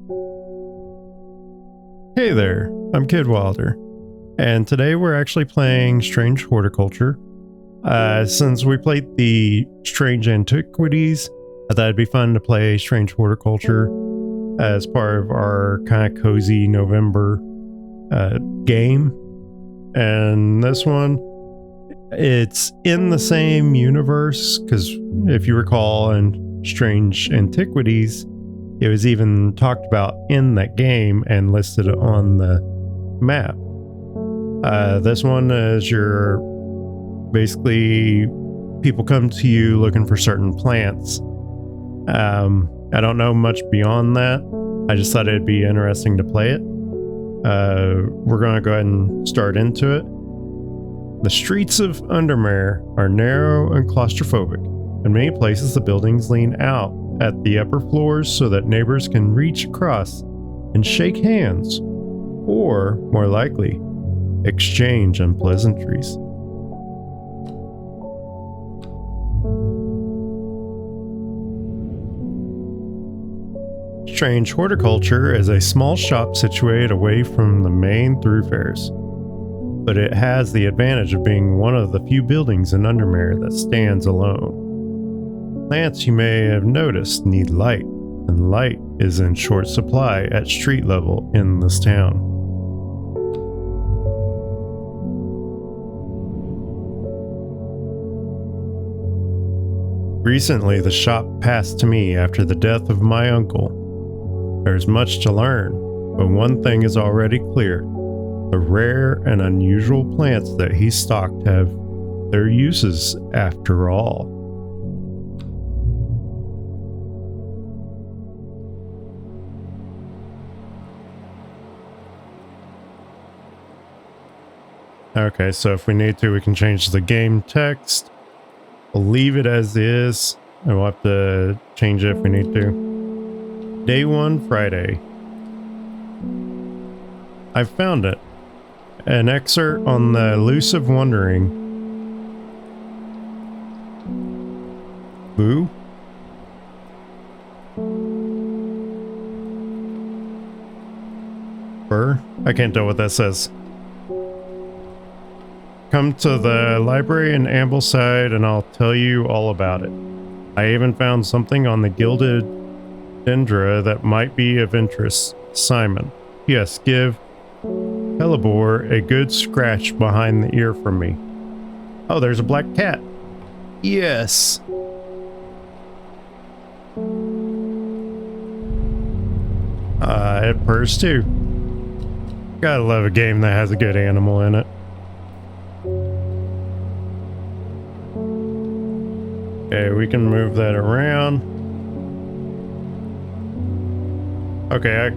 Hey there, I'm Kid Wilder, and today we're actually playing Strange Horticulture. Since we played the Strange Antiquities, I thought it'd be fun to play Strange Horticulture as part of our kind of cozy November game. And this one, it's in the same universe, because if you recall in Strange Antiquities, it was even talked about in that game and listed on the map. This one is your basically people come to you looking for certain plants. I don't know much beyond that. I just thought it'd be interesting to play it. We're going to go ahead and start into it. The streets of Undermare are narrow and claustrophobic. In many places, the buildings lean out at the upper floors so that neighbors can reach across and shake hands, or, more likely, exchange unpleasantries. Strange Horticulture is a small shop situated away from the main thoroughfares, but it has the advantage of being one of the few buildings in Undermare that stands alone. Plants you may have noticed need light, and light is in short supply at street level in this town. Recently, the shop passed to me after the death of my uncle. There's much to learn, but one thing is already clear. The rare and unusual plants that he stocked have their uses after all. Okay, so if we need to, we can change the game text. We'll leave it as is, and we'll have to change it if we need to. Day 1, Friday. I found it. An excerpt on the elusive wandering. Boo? Burr? I can't tell what that says. Come to the library in Ambleside and I'll tell you all about it. I even found something on the gilded dendra that might be of interest. Simon. Yes, give Hellebore a good scratch behind the ear from me. Oh, there's a black cat. Yes. It purrs too. Gotta love a game that has a good animal in it. Okay, we can move that around. Okay, I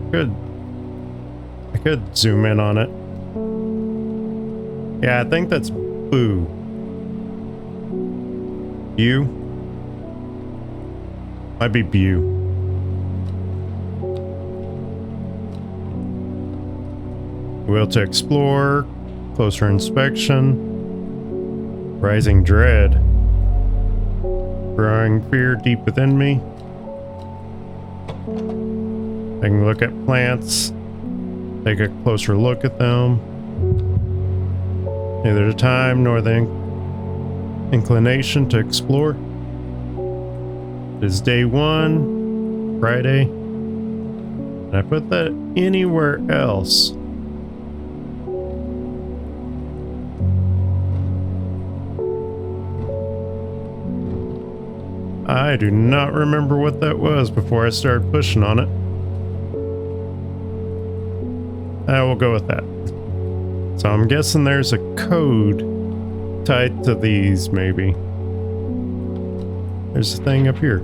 could zoom in on it. Yeah, I think that's Boo. Bew? Might be Bew. Will to explore, closer inspection, rising dread, growing fear deep within me. I can look at plants, take a closer look at them. Neither the time nor the inclination to explore. It is day 1, Friday, and I put that anywhere else. I do not remember what that was before I started pushing on it. I will go with that. So I'm guessing there's a code tied to these, maybe. There's a thing up here.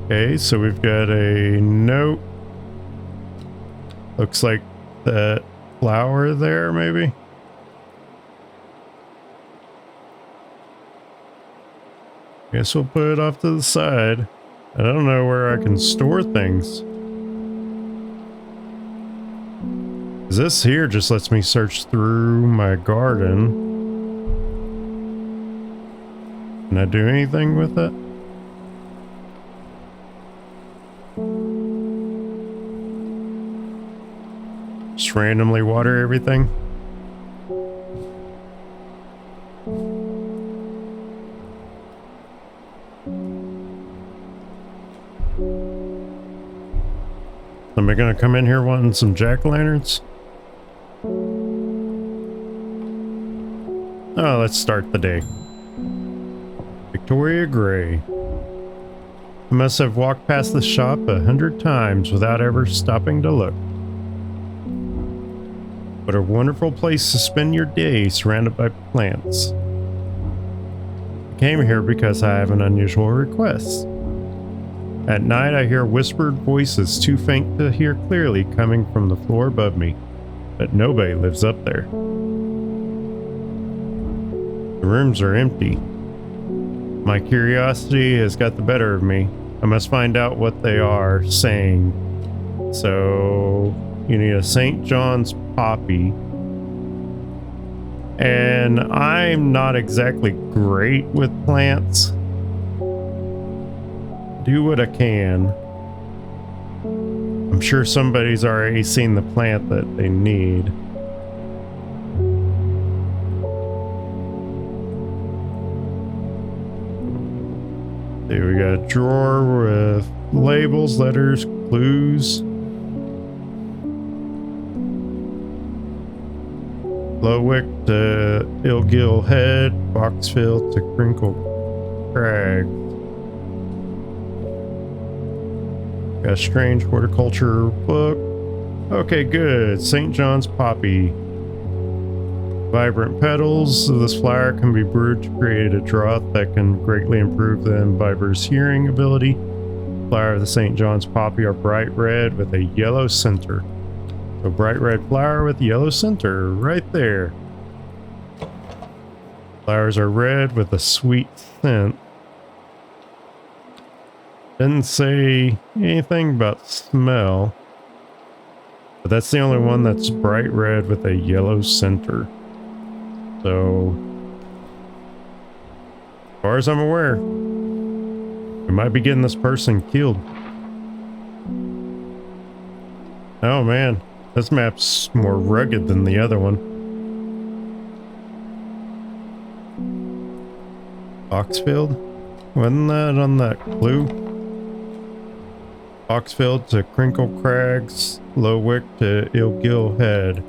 Okay, so we've got a note. Looks like that flower there, maybe. Guess we'll put it off to the side. I don't know where I can store things. 'Cause this here just lets me search through my garden. Can I do anything with it? randomly water everything. Am I gonna come in here wanting some jack-o'-lanterns? Oh, let's start the day. Victoria Gray. I must have walked past the shop 100 times without ever stopping to look. What a wonderful place to spend your day surrounded by plants. I came here because I have an unusual request. At night I hear whispered voices too faint to hear clearly coming from the floor above me, but nobody lives up there. The rooms are empty. My curiosity has got the better of me. I must find out what they are saying. So, you need a St. John's poppy. And I'm not exactly great with plants. Do what I can. I'm sure somebody's already seen the plant that they need. See, we got a drawer with labels, letters, clues. Lowick to Ilgill Head, Boxfield to Crinkle Crag. Got a strange horticulture book. Okay, good. St. John's poppy. Vibrant petals of this flower can be brewed to create a draught that can greatly improve the imbiber's hearing ability. Flower of the St. John's poppy are bright red with a yellow center. So bright red flower with yellow center right there. Flowers are red with a sweet scent. Didn't say anything about smell. But that's the only one that's bright red with a yellow center. So, as far as I'm aware, we might be getting this person killed. Oh man, this map's more rugged than the other one. Boxfield? Wasn't that on that clue? Boxfield to Crinkle Crags, Lowick to Ilgill Head.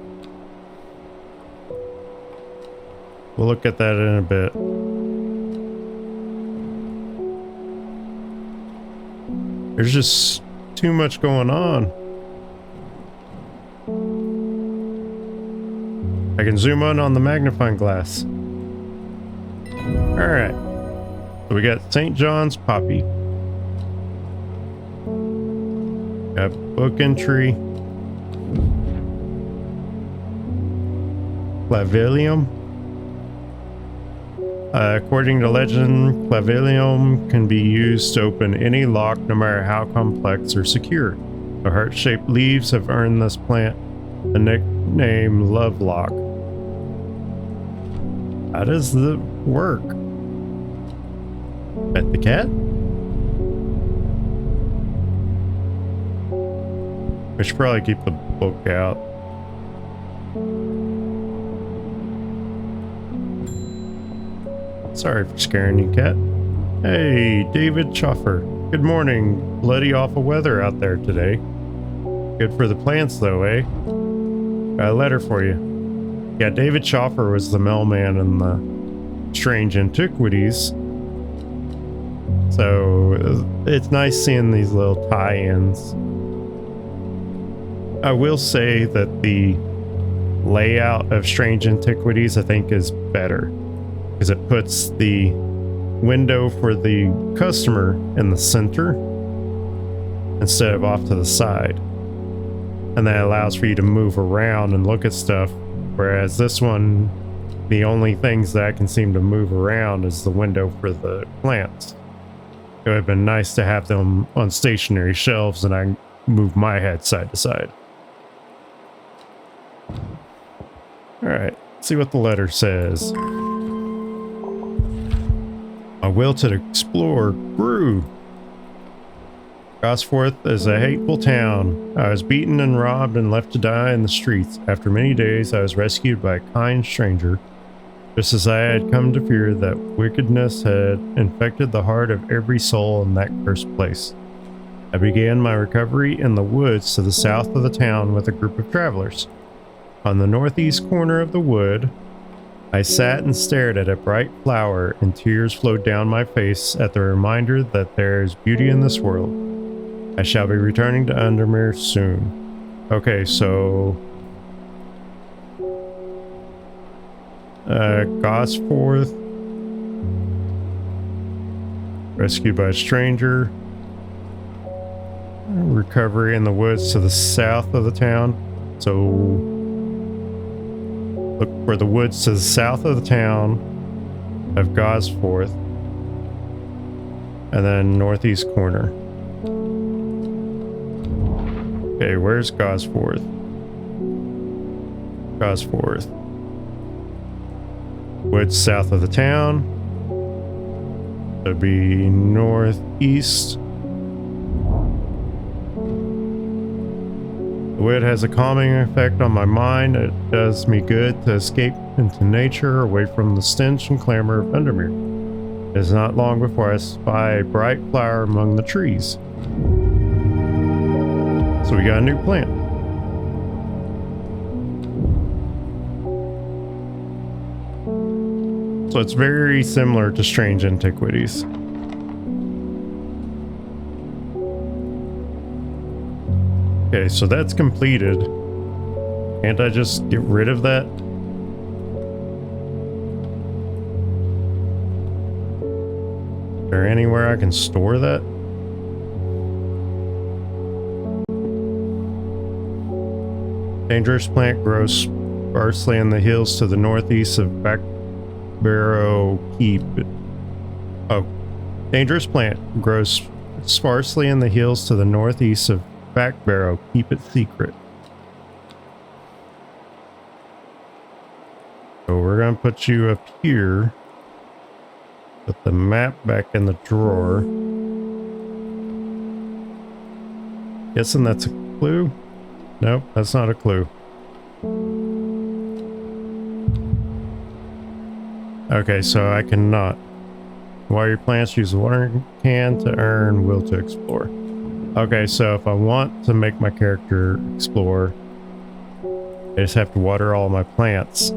We'll look at that in a bit. There's just too much going on. I can zoom in on the magnifying glass. Alright. So we got St. John's poppy. Got book entry. Clavellum. According to legend, clavellum can be used to open any lock, no matter how complex or secure. The heart-shaped leaves have earned this plant the nickname Love Lock. How does it work? Pet the cat? I should probably keep the book out. Sorry for scaring you, cat. Hey, David Choffer. Good morning. Bloody awful weather out there today. Good for the plants, though, eh? Got a letter for you. Yeah, David Choffer was the mailman in the Strange Antiquities. So, it's nice seeing these little tie-ins. I will say that the layout of Strange Antiquities, I think, is better. Because it puts the window for the customer in the center instead of off to the side. And that allows for you to move around and look at stuff. Whereas this one, the only things that I can seem to move around is the window for the plants. It would have been nice to have them on stationary shelves and I move my head side to side. Alright, see what the letter says. My will to explore grew. Gosforth is a hateful town. I was beaten and robbed and left to die in the streets. After many days, I was rescued by a kind stranger, just as I had come to fear that wickedness had infected the heart of every soul in that cursed place. I began my recovery in the woods to the south of the town with a group of travelers. On the northeast corner of the wood, I sat and stared at a bright flower, and tears flowed down my face at the reminder that there is beauty in this world. I shall be returning to Undermere soon. Okay, so Gosforth, rescued by a stranger, recovery in the woods to the south of the town. So look for the woods to the south of the town of Gosforth, and then northeast corner. Okay, where's Gosforth? Gosforth. Woods south of the town. That'd be northeast. The wood has a calming effect on my mind. It does me good to escape into nature, away from the stench and clamor of Undermere. It is not long before I spy a bright flower among the trees. So we got a new plant. So it's very similar to Strange Antiquities. Okay, so that's completed. Can't I just get rid of that? Is there anywhere I can store that? Dangerous plant grows sparsely in the hills to the northeast of Backbarrow Keep. Oh, dangerous plant grows sparsely in the hills to the northeast of Backbarrow. Keep it secret. So we're gonna put you up here. Put the map back in the drawer. Guessing that's a clue? Nope, that's not a clue. Okay, so I cannot. While your plants use the watering can to earn will to explore. Okay, so if I want to make my character explore, I just have to water all my plants.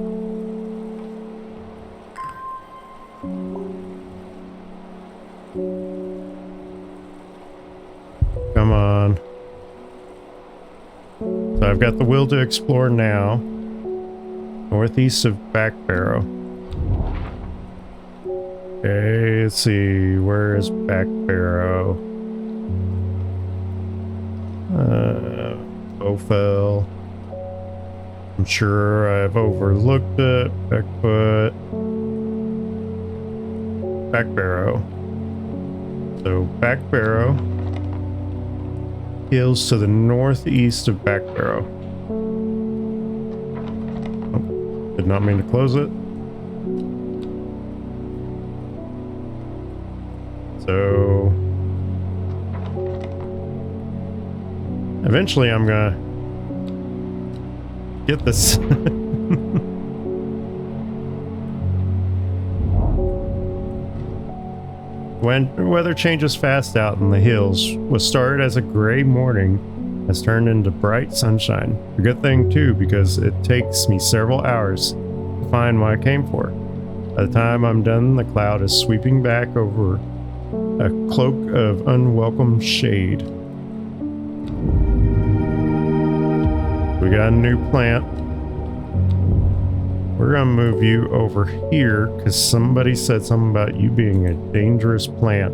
Come on. So I've got the will to explore now. Northeast of Backbarrow. Okay, let's see. Where is Backbarrow? Bowfell. I'm sure I've overlooked it. Backfoot. Backbarrow. So Backbarrow. Hills to the northeast of Backbarrow. Oh, did not mean to close it. So eventually I'm gonna get this. When weather changes fast out in the hills, what started as a gray morning has turned into bright sunshine. A good thing too, because it takes me several hours to find what I came for. By the time I'm done, the cloud is sweeping back over a cloak of unwelcome shade. We got a new plant. We're gonna move you over here because somebody said something about you being a dangerous plant.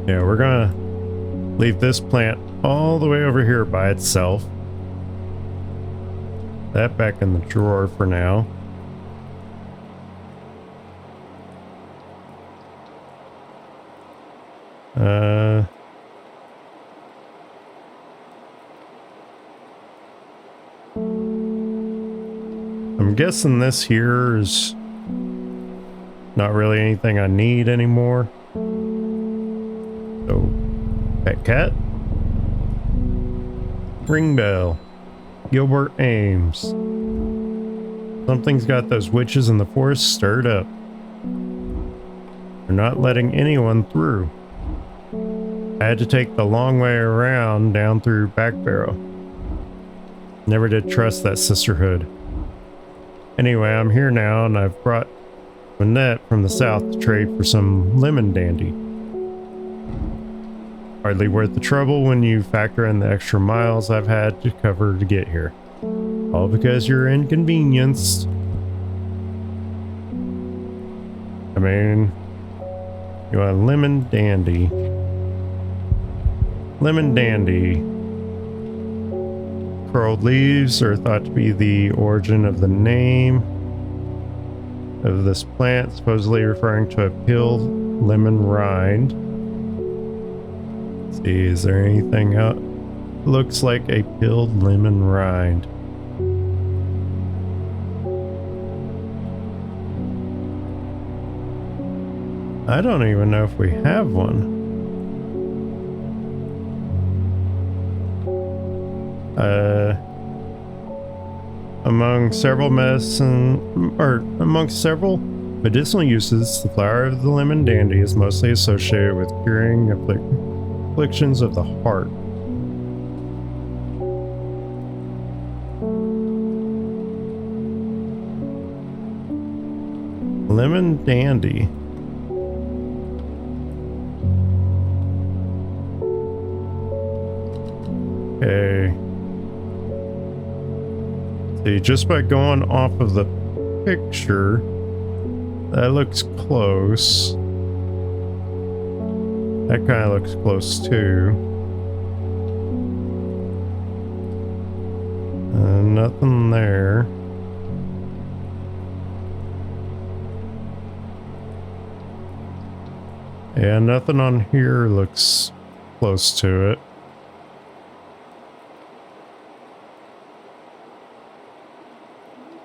Yeah, we're gonna leave this plant all the way over here by itself. That back in the drawer for now. I'm guessing this here is not really anything I need anymore. So, pet cat. Ring bell. Gilbert Ames. Something's got those witches in the forest stirred up. They're not letting anyone through. I had to take the long way around down through Back Barrow. Never did trust that sisterhood. Anyway, I'm here now and I've brought Manette from the south to trade for some lemon dandy. Hardly worth the trouble when you factor in the extra miles I've had to cover to get here. All because you're inconvenienced. I mean, you want lemon dandy. Lemon dandy. Curled leaves are thought to be the origin of the name of this plant, supposedly referring to a peeled lemon rind. Let's see, is there anything else? Looks like a peeled lemon rind. I don't even know if we have one. Among several medicinal uses, the flower of the lemon dandy is mostly associated with curing afflictions of the heart. Lemon dandy. Okay. See, just by going off of the picture, that looks close. That kind of looks close too. Nothing there. Yeah, nothing on here looks close to it.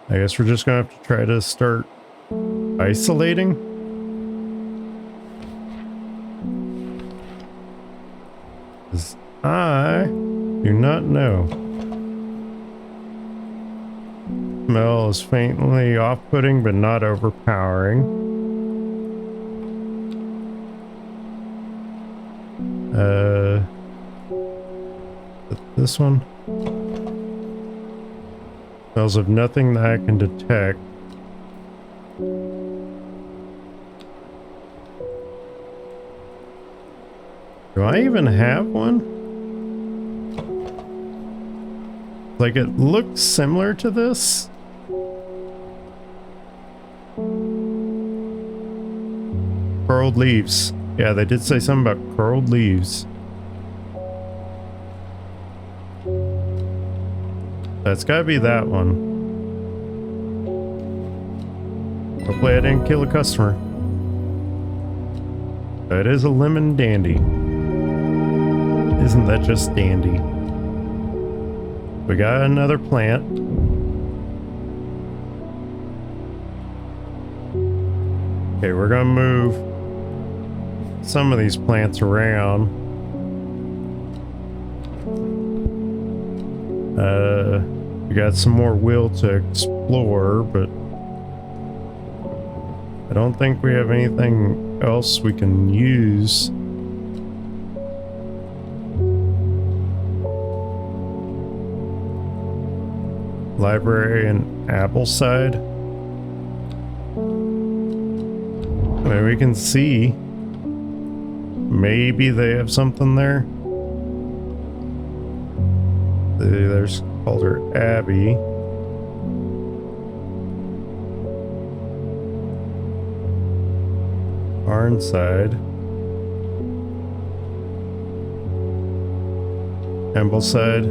I guess we're just gonna have to try to start isolating. Because I do not know. Smell is faintly off-putting but not overpowering. This one smells of nothing that I can detect. Do I even have one? Like, it looks similar to this. Curled leaves. Yeah, they did say something about curled leaves. That's gotta be that one. Hopefully I didn't kill a customer. It is a lemon dandy. Isn't that just dandy? We got another plant. Okay, we're gonna move some of these plants around. We got some more will to explore, but I don't think we have anything else we can use. Library in Appleside. I mean, we can see. Maybe they have something there. There's called her Abby. Arnside. Ambleside.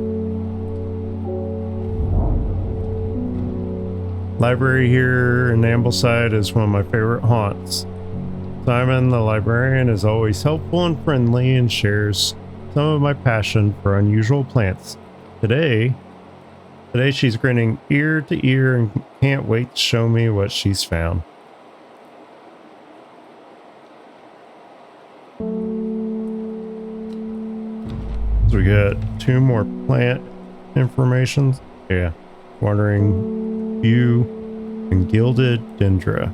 Library here in Ambleside is one of my favorite haunts. Simon, the librarian, is always helpful and friendly and shares some of my passion for unusual plants. Today, Today she's grinning ear to ear and can't wait to show me what she's found. So we got 2 more plant informations. Yeah. Wandering View and Gilded Dendra.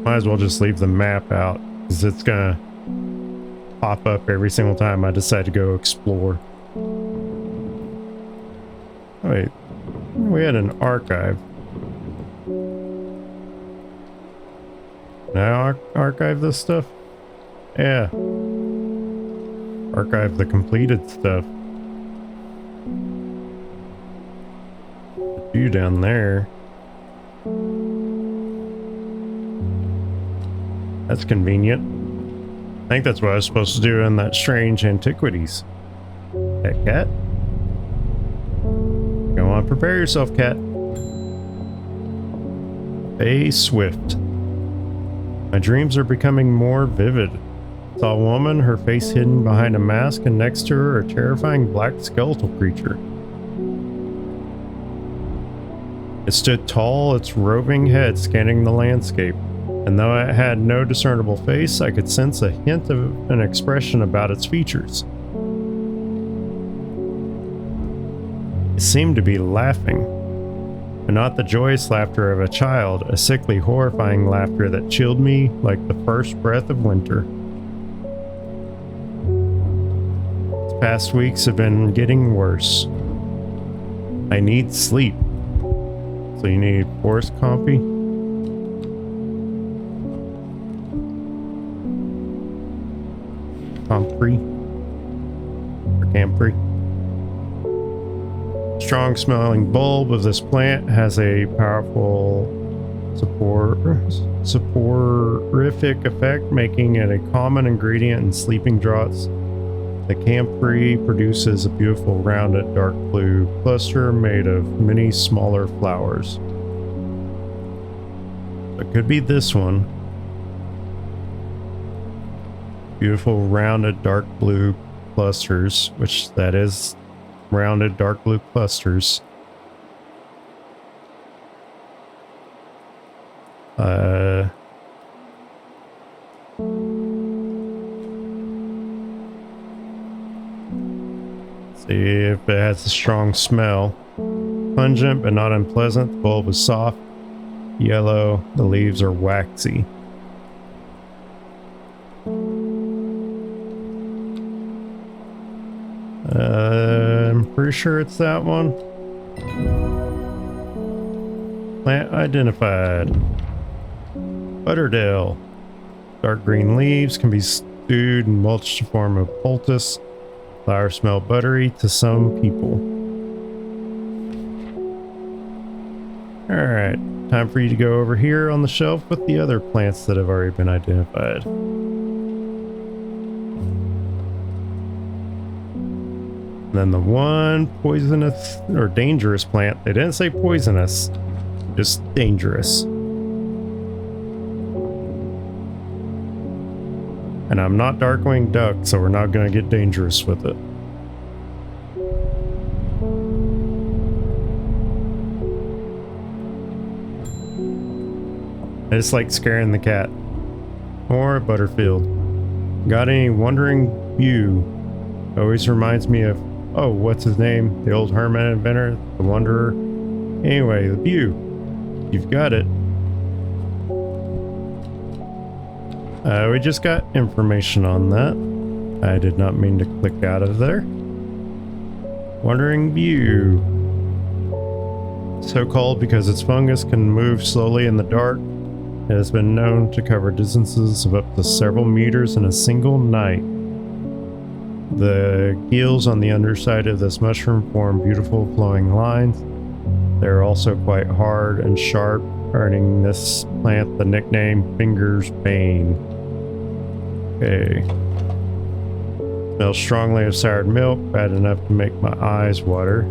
Might as well just leave the map out because it's gonna pop up every single time I decide to go explore. Wait, we had an archive. Now archive this stuff? Yeah. Archive the completed stuff. You down there. That's convenient. I think that's what I was supposed to do in that strange antiquities. That cat? Go on, prepare yourself, cat. Bay Swift. My dreams are becoming more vivid. Saw a woman, her face hidden behind a mask, and next to her a terrifying black skeletal creature. It stood tall, its roving head scanning the landscape, and though it had no discernible face, I could sense a hint of an expression about its features. It seemed to be laughing, but not the joyous laughter of a child, a sickly, horrifying laughter that chilled me like the first breath of winter. These past weeks have been getting worse. I need sleep. So you need forest compy? Comfrey? Or camphry? Strong smelling bulb of this plant has a powerful soporific effect, making it a common ingredient in sleeping draughts. The camphry produces a beautiful rounded dark blue cluster made of many smaller flowers. It could be this one. Beautiful rounded dark blue clusters, which that is rounded dark blue clusters. See if it has a strong smell. Pungent but not unpleasant. The bulb is soft, yellow. The leaves are waxy. I'm pretty sure it's that one. Plant identified. Butterdale. Dark green leaves can be stewed and mulched to form a poultice. Flowers smell buttery to some people. Alright, time for you to go over here on the shelf with the other plants that have already been identified. And then the one poisonous or dangerous plant. They didn't say poisonous, just dangerous. And I'm not Darkwing Duck, so we're not going to get dangerous with it. I just like scaring the cat. Or Butterfield. Got any wandering view? Always reminds me of, oh, what's his name? The old hermit inventor, the wanderer. Anyway, the view. You've got it. We just got information on that. I did not mean to click out of there. Wandering view. So called because its fungus can move slowly in the dark. It has been known to cover distances of up to several meters in a single night. The gills on the underside of this mushroom form beautiful flowing lines. They are also quite hard and sharp, earning this plant the nickname Finger's Bane. Okay. Smells strongly of soured milk, bad enough to make my eyes water.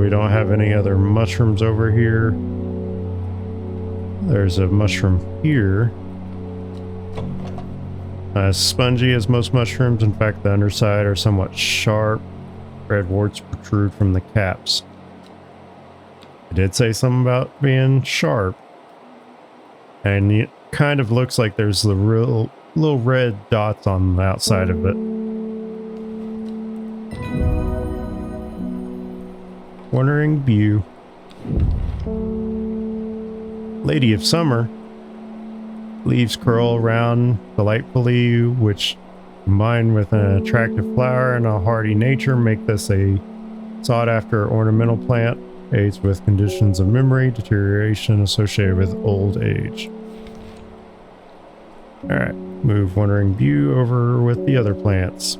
We don't have any other mushrooms over here. There's a mushroom here. Spongy as most mushrooms. In fact, the underside are somewhat sharp. Red warts protrude from the caps. It did say something about being sharp. And it kind of looks like there's the real little red dots on the outside of it. Wandering View. Lady of Summer. Leaves curl around delightfully, which combined with an attractive flower and a hardy nature make this a sought-after ornamental plant. Aids with conditions of memory deterioration associated with old age. Alright, move Wandering View over with the other plants.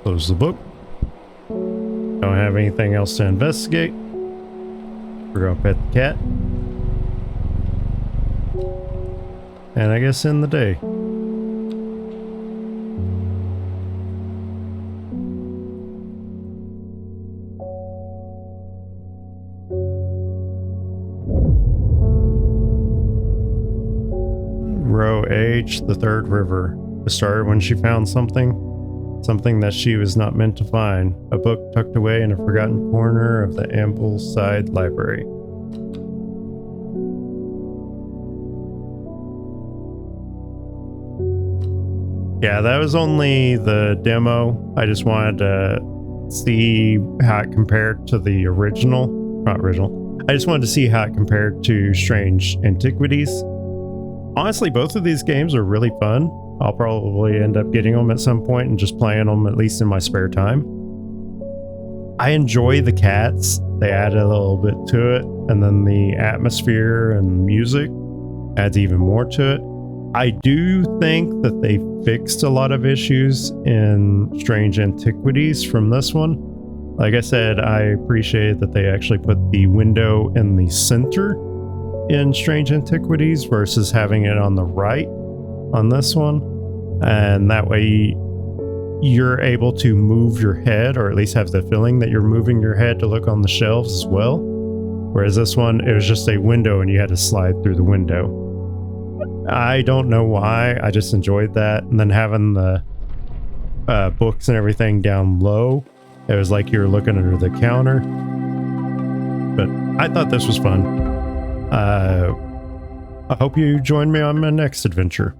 Close the book. Don't have anything else to investigate. We're gonna pet the cat. And I guess end the day. Row H, the third river. It started when she found something that she was not meant to find. A book tucked away in a forgotten corner of the Ambleside Library. Yeah, that was only the demo. I just wanted to see how it compared to the original. Not original. I just wanted to see how it compared to Strange Antiquities. Honestly, both of these games are really fun. I'll probably end up getting them at some point and just playing them at least in my spare time. I enjoy the cats. They added a little bit to it, and then the atmosphere and music adds even more to it. I do think that they fixed a lot of issues in Strange Antiquities from this one. Like I said, I appreciate that they actually put the window in the center in Strange Antiquities versus having it on the right on this one. And that way you're able to move your head, or at least have the feeling that you're moving your head to look on the shelves as well. Whereas this one, it was just a window and you had to slide through the window. I don't know why, I just enjoyed that. And then having the books and everything down low, it was like you were looking under the counter. But I thought this was fun. I hope you join me on my next adventure.